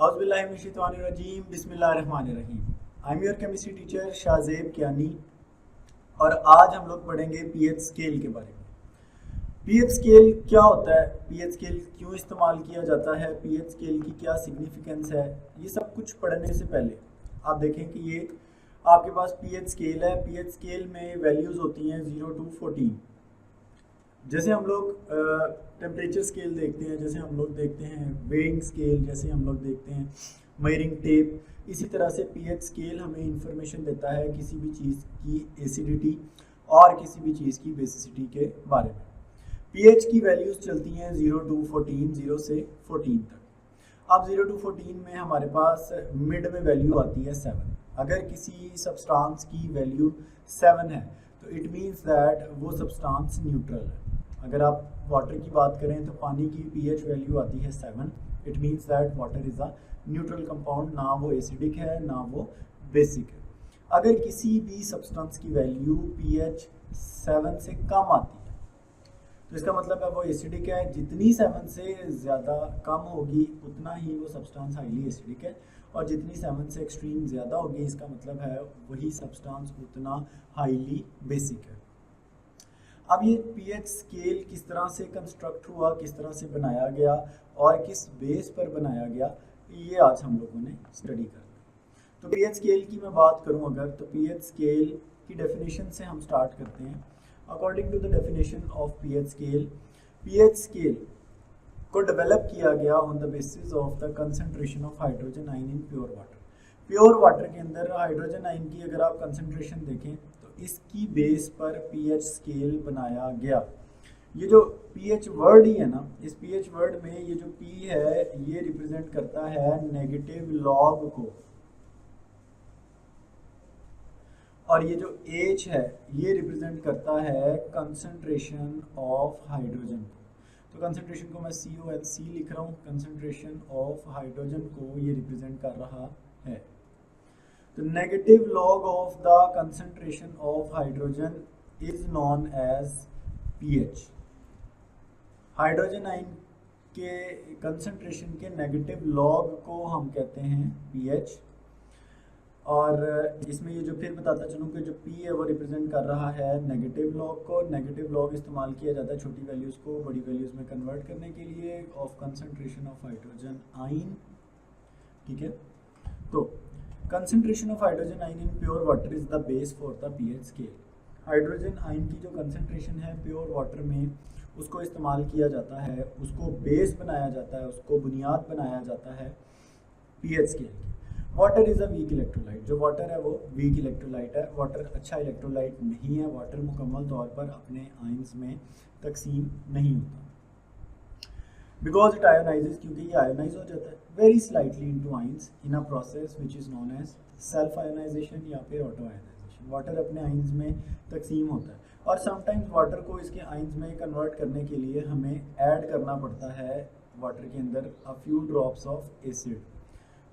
औज़ुबिल्लाहिमिनश्शैतानिर्रजीम बिस्मिल्लाहिर्रहमानिर्रहीम। I am your chemistry teacher Shahzeb Kiyani और आज हम लोग पढ़ेंगे पीएच स्केल के बारे में। पीएच स्केल क्या होता है, पीएच स्केल क्यों इस्तेमाल किया जाता है, पीएच स्केल की क्या सिग्निफिकेंस है, ये सब कुछ पढ़ने से पहले आप देखें कि ये आपके पास पीएच स्केल है। पीएच स्केल में वैल्यूज़ होती हैं 0 to 14। जैसे हम लोग टेम्परेचर स्केल देखते हैं, जैसे हम लोग देखते हैं वेइंग स्केल, जैसे हम लोग देखते हैं मेजरिंग टेप, इसी तरह से पीएच स्केल हमें इंफॉर्मेशन देता है किसी भी चीज़ की एसिडिटी और किसी भी चीज़ की बेसिसिटी के बारे में। पीएच की वैल्यूज़ चलती हैं 0 to 14, 0 से 14 तक। अब 0 to 14 में हमारे पास मिड में वैल्यू आती है 7। अगर किसी सब्सटेंस की वैल्यू 7 है तो इट मीन्स दैट वो सब्सटेंस न्यूट्रल है। अगर आप वाटर की बात करें तो पानी की पीएच वैल्यू आती है 7। It means that water is a neutral compound, ना वो एसिडिक है ना वो बेसिक है। अगर किसी भी सब्सटेंस की वैल्यू पीएच 7 से कम आती है तो इसका मतलब है वो एसिडिक है। जितनी 7 से ज़्यादा कम होगी उतना ही वो सब्सटेंस हाईली एसिडिक है, और जितनी 7 से एक्सट्रीम ज़्यादा होगी इसका मतलब है वही सब्सटेंस उतना हाईली बेसिक है। अब ये पीएच स्केल किस तरह से कंस्ट्रक्ट हुआ, किस तरह से बनाया गया और किस बेस पर बनाया गया, ये आज हम लोगों ने स्टडी करना। तो पीएच स्केल की मैं बात करूं अगर, तो पीएच स्केल की डेफिनेशन से हम स्टार्ट करते हैं। According to the definition of pH scale को डेवलप किया गया on the basis of the concentration of hydrogen ion in pure water. Pure water के अंदर हाइड्रोजन आयन की अगर आप कंसंट्रेशन देखें तो इसकी बेस पर पीएच स्केल बनाया गया। ये जो पीएच वर्ड ही है ना, इस पीएच वर्ड में ये जो पी है ये रिप्रेजेंट करता है नेगेटिव लॉग को, और ये जो एच है ये रिप्रेजेंट करता है कंसंट्रेशन ऑफ हाइड्रोजन को। तो कंसंट्रेशन को मैं CONC लिख रहा हूँ, कंसंट्रेशन ऑफ हाइड्रोजन को ये रिप्रेजेंट कर रहा है। तो negative log of the concentration of hydrogen is known as pH. Hydrogen ion के कंसंट्रेशन के नेगेटिव लॉग को हम कहते हैं पीएच। और इसमें ये जो फिर बताता चलूँ कि जो पी है वो रिप्रेजेंट कर रहा है नेगेटिव लॉग को। नेगेटिव लॉग इस्तेमाल किया जाता है छोटी वैल्यूज़ को बड़ी वैल्यूज़ में कन्वर्ट करने के लिए of concentration of hydrogen ion. ठीक है, तो concentration of hydrogen ion in pure water is the base for the pH scale. Hydrogen ion की जो कंसंट्रेशन है प्योर वाटर में उसको इस्तेमाल किया जाता है, उसको बेस बनाया जाता है, उसको बुनियाद बनाया जाता है पीएच स्केल की। Water is a weak electrolyte. जो वाटर है वो वीक इलेक्ट्रोलाइट है। वाटर अच्छा इलेक्ट्रोलाइट नहीं है। वाटर मुकम्मल तौर पर अपने आयंस में तकसीम नहीं होता बिकॉज इट आयोनाइजेस, क्योंकि ये आयोनाइज हो जाता है very slightly into ions in a process which is known as self ionisation या फिर ऑटो आयोनाइजेशन। वाटर अपने आयंस में तकसीम होता है और समटाइम्स वाटर को इसके आयंस में कन्वर्ट करने के लिए हमें ऐड करना पड़ता है वाटर के अंदर a few drops of acid.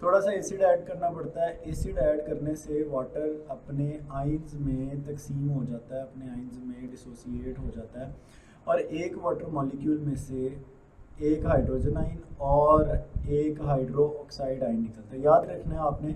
थोड़ा सा एसिड ऐड करना पड़ता है। एसिड ऐड करने से वाटर अपने आयंस में तकसीम हो जाता है, अपने आयंस में डिसोसिएट हो जाता है, और एक वाटर मॉलिक्यूल में से एक हाइड्रोजन आयन और एक हाइड्रो ऑक्साइड आयन निकलता है। याद रखना है आपने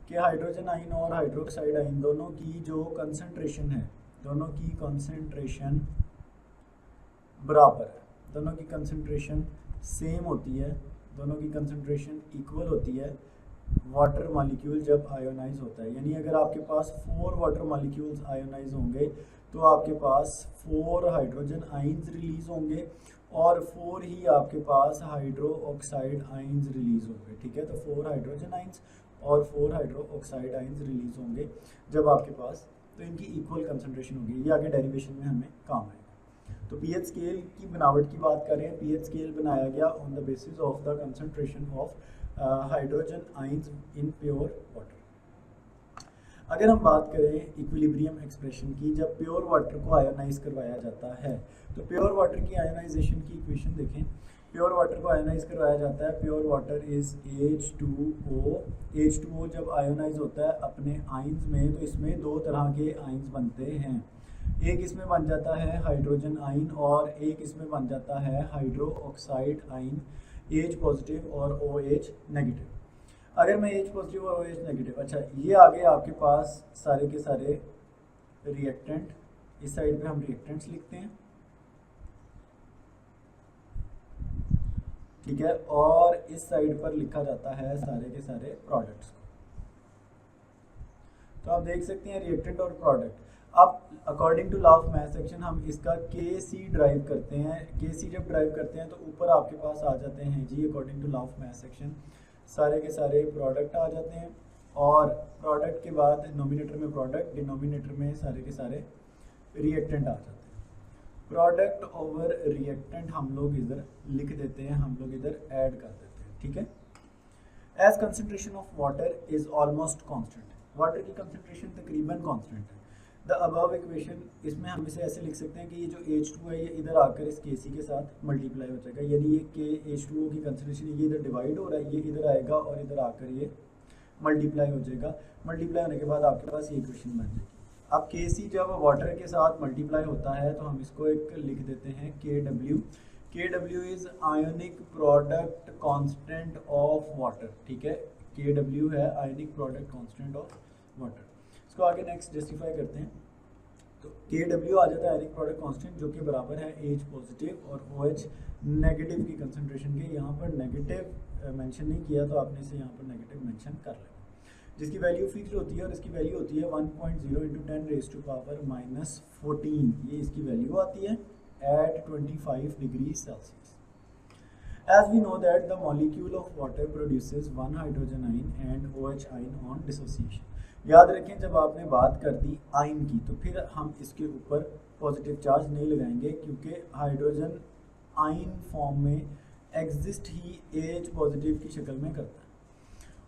कि हाइड्रोजन आयन और हाइड्रोक्साइड आयन दोनों की जो कंसंट्रेशन है, दोनों की कंसंट्रेशन बराबर है, दोनों की कंसंट्रेशन सेम होती है, दोनों की कंसंट्रेशन इक्वल होती है वाटर मॉलिक्यूल जब आयोनाइज होता है। यानी अगर आपके पास 4 वाटर मॉलिक्यूल्स आयोनाइज होंगे तो आपके पास 4 हाइड्रोजन आयंस रिलीज होंगे और 4 ही आपके पास हाइड्रो ऑक्साइड आयंस रिलीज होंगे। ठीक है, तो 4 हाइड्रोजन आयंस और 4 हाइड्रो ऑक्साइड आयंस रिलीज होंगे जब आपके पास, तो इनकी इक्वल कंसंट्रेशन होगी। ये आगे डेरिवेशन में हमें काम आएगा। तो पीएच स्केल की बनावट की बात करें, पीएच स्केल बनाया गया on the basis of the concentration of hydrogen ions in pure water. अगर हम बात करें इक्विलिब्रियम एक्सप्रेशन की, जब प्योर वाटर को आयोनाइज करवाया जाता है तो प्योर वाटर की आयोनाइजेशन की इक्वेशन देखें। प्योर वाटर को आयोनाइज करवाया जाता है, pure water is H2O। H2O जब आयोनाइज होता है अपने आयंस में तो इसमें 2 तरह के आयंस बनते हैं। एक इसमें बन जाता है हाइड्रोजन आयन और एक इसमें बन जाता है hydro oxide ion, H positive और OH नेगेटिव। अगर मैं एच पॉजिटिव और OH नेगेटिव, अच्छा ये आ गए आपके पास सारे के सारे रिएक्टेंट। इस साइड पे हम रिएक्टेंट्स लिखते हैं, ठीक है, और इस साइड पर लिखा जाता है सारे के सारे प्रोडक्ट्स को। तो आप देख सकते हैं रिएक्टेंट और प्रोडक्ट। अब according to law of mass action हम इसका Kc ड्राइव करते हैं। Kc जब ड्राइव करते हैं तो ऊपर आपके पास आ जाते हैं जी, according to law of mass action सारे के सारे प्रोडक्ट आ जाते हैं, और प्रोडक्ट के बाद नोमिनेटर में प्रोडक्ट, डिनोमिनेटर में सारे के सारे रिएक्टेंट आ जाते हैं। प्रोडक्ट ओवर रिएक्टेंट हम लोग इधर लिख देते हैं, हम लोग इधर ऐड कर देते हैं, ठीक है। As concentration of water is almost constant, water की कंसंट्रेशन तकरीबन कांस्टेंट है। द अबव इक्वेशन, इसमें हम इसे ऐसे लिख सकते हैं कि ये जो H2 है ये इधर आकर इस Kc के साथ मल्टीप्लाई हो जाएगा, यानी ये H2O की कंसंट्रेशन ये इधर डिवाइड हो रहा है, ये इधर आएगा और इधर आकर ये मल्टीप्लाई हो जाएगा। मल्टीप्लाई होने के बाद आपके पास ये इक्वेशन बन जाएगी। अब Kc जब वाटर के साथ मल्टीप्लाई होता है तो हम इसको एक लिख देते हैं Kw। Kw is ionic product constant of water, ठीक है, Kw है ionic product constant of water. इसको आगे नेक्स्ट जस्टिफाई करते हैं, तो Kw आ जाता है आयोनिक प्रोडक्ट कांस्टेंट जो कि बराबर है H पॉजिटिव और OH नेगेटिव की कंसंट्रेशन के। यहाँ पर नेगेटिव मेंशन नहीं किया तो आपने इसे यहाँ पर नेगेटिव मेंशन कर लेना, जिसकी वैल्यू फिक्स होती है और इसकी वैल्यू होती है 1.0 × 10⁻⁻14, ये इसकी वैल्यू आती है at 25 degree Celsius. As we know that the molecule of water produces one hydrogen ion and OH ion on dissociation। याद रखें जब आपने बात कर दी आयन की तो फिर हम इसके ऊपर पॉजिटिव चार्ज नहीं लगाएंगे, क्योंकि हाइड्रोजन आयन फॉर्म में एग्जिस्ट ही H पॉजिटिव की शक्ल में करता है,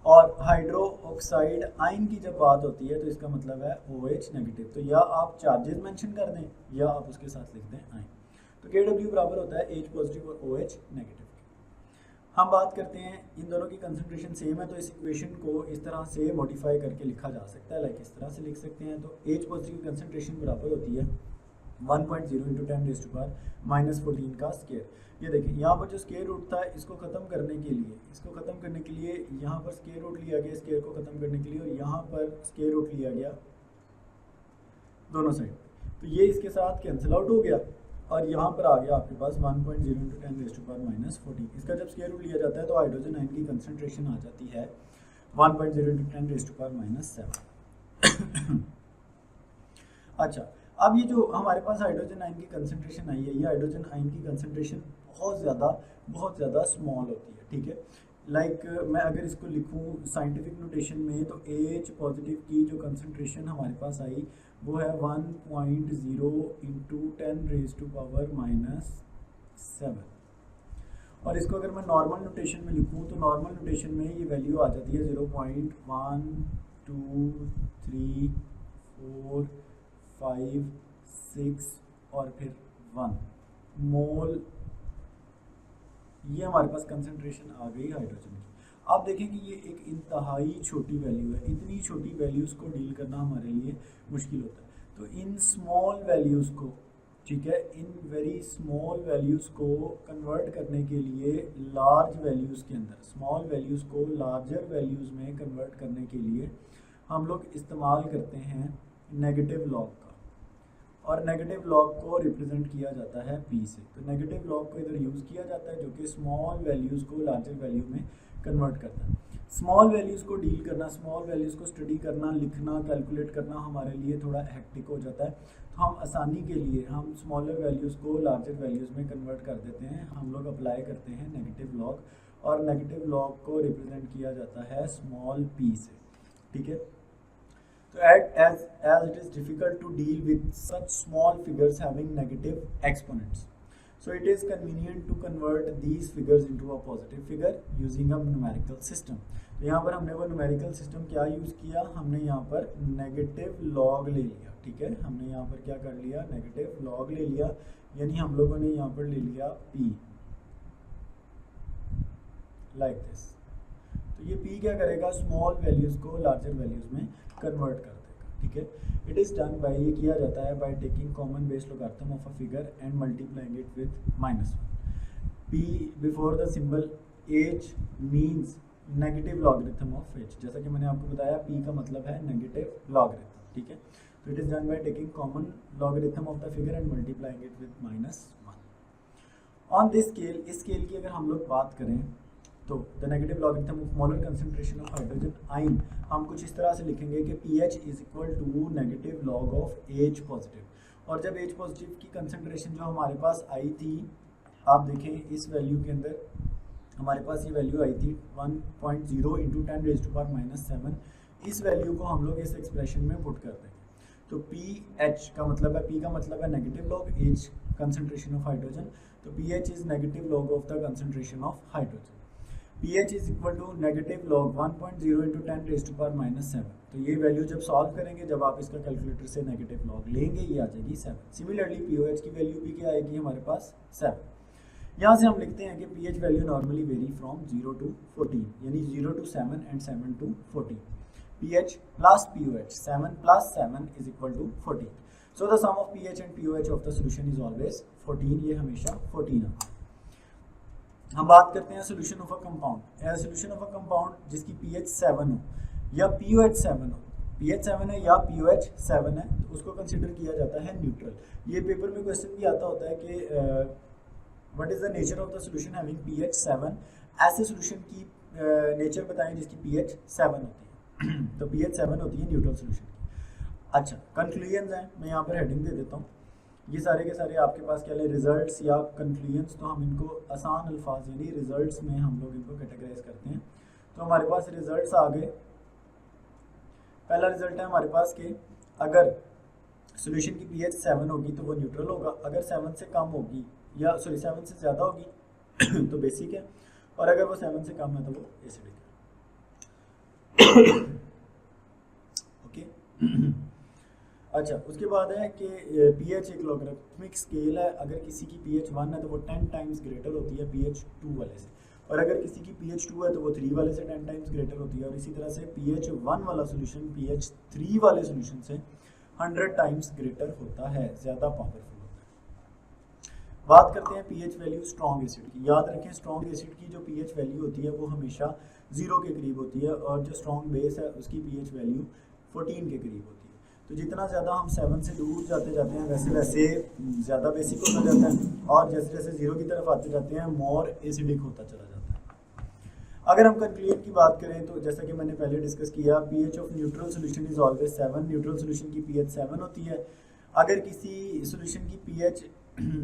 और हाइड्रो ऑक्साइड आयन की जब बात होती है तो इसका मतलब है OH नेगेटिव। तो या आप चार्जेस मेंशन कर दें या आप उसके साथ लिख दें आयन। तो Kw बराबर होता है H पॉजिटिव और OH नेगेटिव। हम बात करते हैं इन दोनों की कंसंट्रेशन सेम है तो इस इक्वेशन को इस तरह से मॉडिफाई करके लिखा जा सकता है, लाइक इस तरह से लिख सकते हैं। तो H पॉजिटिव की कंसंट्रेशन बराबर होती है 1.0 × 10⁻14 का स्क्वायर। ये देखिए यहाँ पर जो स्क्वायर रूट था इसको ख़त्म करने के लिए यहाँ पर स्क्वायर रूट लिया गया, स्क्वायर को ख़त्म करने के लिए, और यहाँ पर स्क्वायर रूट लिया गया दोनों साइड, तो ये इसके साथ कैंसिल आउट हो गया और यहाँ पर आ गया आपके पास 1.0 × 10⁻14। इसका जब स्क्वायर रूट लिया जाता है तो हाइड्रोजन आयन की कंसंट्रेशन आ जाती है 1.0 × 10⁻7। अच्छा, अब ये जो हमारे पास हाइड्रोजन आयन की कंसंट्रेशन आई है, ये हाइड्रोजन आयन की कंसंट्रेशन बहुत ज़्यादा स्मॉल होती है, ठीक है। लाइक मैं अगर इसको लिखूँ साइंटिफिक नोटेशन में तो H पॉजिटिव की जो कंसंट्रेशन हमारे पास आई वो है 1.0 × 10⁻⁻7, और इसको अगर मैं नॉर्मल नोटेशन में लिखूँ तो नॉर्मल नोटेशन में ये वैल्यू आ जाती है 0.1 2 3 4 5 6 और फिर 1 मोल। ये हमारे पास कंसंट्रेशन आ गई हाइड्रोजन की। आप देखें कि ये एक इंतहाई छोटी वैल्यू है, इतनी छोटी वैल्यूज़ को डील करना हमारे लिए मुश्किल होता है। तो इन स्मॉल वैल्यूज़ को, ठीक है, इन वेरी स्मॉल वैल्यूज़ को कन्वर्ट करने के लिए लार्ज वैल्यूज़ के अंदर, स्मॉल वैल्यूज़ को लार्जर वैल्यूज़ में कन्वर्ट करने के लिए हम लोग इस्तेमाल करते हैं नेगेटिव लॉग का, और नेगेटिव लॉग को रिप्रेजेंट किया जाता है P से। तो नेगेटिव लॉग को इधर यूज़ किया जाता है जो कि स्मॉल वैल्यूज़ को लार्जर वैल्यू में कन्वर्ट करता है। स्मॉल वैल्यूज़ को डील करना, स्मॉल वैल्यूज़ को स्टडी करना, लिखना, कैलकुलेट करना हमारे लिए थोड़ा हेक्टिक हो जाता है, तो हम आसानी के लिए हम स्मॉलर वैल्यूज़ को लार्जर वैल्यूज़ में कन्वर्ट कर देते हैं। हम लोग अप्लाई करते हैं नेगेटिव लॉग, और नेगेटिव लॉग को रिप्रेजेंट किया जाता है स्मॉल p से, ठीक है। So as it is difficult to deal with such small figures having negative exponents, so it is convenient to convert these figures into a positive figure using a numerical system। तो यहाँ पर हमने वो numerical system क्या use किया, हमने यहाँ पर negative log ले लिया, ठीक है। हमने यहाँ पर क्या कर लिया, negative log ले लिया, यानी हम लोगों ने यहाँ पर ले लिया p like this। तो ये p क्या करेगा, स्मॉल वैल्यूज़ को लार्जर वैल्यूज़ में कन्वर्ट कर देगा, ठीक है। इट इज़ डन बाय, ये किया जाता है bye taking common base logarithm of a figure and multiplying it with -1। p before the symbol h means negative logarithm of h, जैसा कि मैंने आपको बताया p का मतलब है नेगेटिव लॉगरिथम, ठीक है। तो it is done by taking common logarithm of the figure and multiplying it with -1 on this scale. इस स्केल की अगर हम लोग बात करें तो the negative logarithm of molar concentration of hydrogen ion हम कुछ इस तरह से लिखेंगे कि pH is equal to negative log of H positive. और जब H पॉजिटिव की कंसंट्रेशन जो हमारे पास आई थी, आप देखें इस वैल्यू के अंदर हमारे पास ये वैल्यू आई थी 1.0 इंटू 10⁻⁻7। इस वैल्यू को हम लोग इस एक्सप्रेशन में पुट कर देंगे। तो pH का मतलब है, P का मतलब है negative log, H concentration of hydrogen, तो pH is negative log of the concentration of hydrogen. pH is equal to negative log 1.0 into 10⁻⁷। तो ये वैल्यू जब सॉल्व करेंगे, जब आप इसका कैलकुलेटर से नेगेटिव लॉग लेंगे, ये आ जाएगी 7। सिमिलरली pOH की वैल्यू भी क्या आएगी हमारे पास 7। यहाँ से हम लिखते हैं कि pH value normally very from 0 to 14, यानी 0 to 7 and 7 to 14। pH plus pOH, 7 plus 7 is equal to 14. So the sum of pH and pOH of the solution is always 14, ये हमेशा 14 आता है। हम बात करते हैं solution of a compound. Solution of a compound जिसकी pH 7 हो या pOH 7 हो, pH 7 है या pOH 7 है, तो उसको कंसिडर किया जाता है न्यूट्रल। ये पेपर में क्वेश्चन भी आता होता है कि what is the nature of the solution having pH 7। ऐसे सोल्यूशन की नेचर बताएं जिसकी pH 7 होती है। तो pH 7 होती है न्यूट्रल सोल्यूशन की। अच्छा, कंक्लूजन्स हैं, मैं यहाँ पर हेडिंग दे देता हूँ। ये सारे के सारे आपके पास क्या है, रिजल्ट्स या कंक्लूजन्स, तो हम इनको आसान अल्फाज यानी रिजल्ट्स में हम लोग इनको कैटेगराइज करते हैं। तो हमारे पास रिजल्ट्स आ गए। पहला रिजल्ट है हमारे पास कि अगर सोल्यूशन की pH 7 होगी तो वो न्यूट्रल होगा, अगर 7 से कम होगी या 7 से ज़्यादा होगी तो बेसिक है, और अगर वो 7 से कम है तो वो एसिडिक है। ओके। अच्छा, उसके बाद है कि pH एक लॉगरिथमिक स्केल है। अगर किसी की pH 1 है तो वो 10 टाइम्स ग्रेटर होती है pH 2 वाले से, और अगर किसी की pH 2 है तो वो 3 वाले से 10 टाइम्स ग्रेटर होती है। और इसी तरह से pH 1 वाला सोल्यूशन pH 3 वाले सोल्यूशन से 100 टाइम्स ग्रेटर होता है, ज़्यादा पावरफुल होता है। बात करते हैं pH वैल्यू स्ट्रॉन्ग एसिड की। याद रखें, स्ट्रॉन्ग एसिड की जो pH वैल्यू होती है वो हमेशा 0 के करीब होती है, और जो स्ट्रॉन्ग बेस है उसकी pH वैल्यू 14 के करीब होती है। तो जितना ज़्यादा हम 7 से दूर जाते जाते हैं वैसे वैसे ज़्यादा बेसिक होता जाता है, और जैसे जैसे 0 की तरफ आते जाते हैं मोर एसिडिक होता चला जाता है। अगर हम कंक्लूजन की बात करें तो जैसा कि मैंने पहले डिस्कस किया, pH of neutral solution is always 7। Neutral solution की pH 7 होती है। अगर किसी सोल्यूशन की pH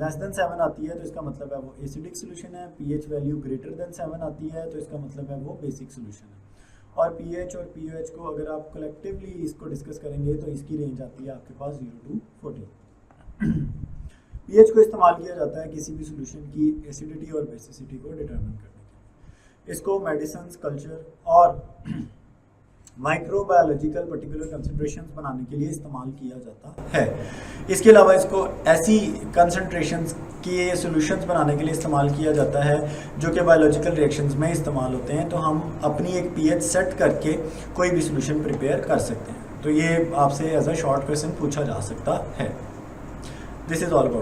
लेस देन 7 आती है तो इसका मतलब है वो एसिडिक सोल्यूशन है। pH वैल्यू ग्रेटर देन 7 आती है तो इसका मतलब है वो बेसिक सोल्यूशन है। और pH और pOH को अगर आप कलेक्टिवली इसको डिस्कस करेंगे तो इसकी रेंज आती है आपके पास 0 to 14। pH को इस्तेमाल किया जाता है किसी भी सोल्यूशन की एसिडिटी और बेसिसिटी को डिटरमिन करने के लिए। इसको मेडिसिन, कल्चर और माइक्रोबायोलॉजिकल पर्टिकुलर कंसंट्रेशंस बनाने के लिए इस्तेमाल किया जाता है। इसके अलावा इसको ऐसी कंसंट्रेशंस के सॉल्यूशंस बनाने के लिए इस्तेमाल किया जाता है जो कि बायोलॉजिकल रिएक्शंस में इस्तेमाल होते हैं। तो हम अपनी एक pH सेट करके कोई भी सॉल्यूशन प्रिपेयर कर सकते हैं। तो ये आपसे एज अ शॉर्ट क्वेश्चन पूछा जा सकता है। This is all about.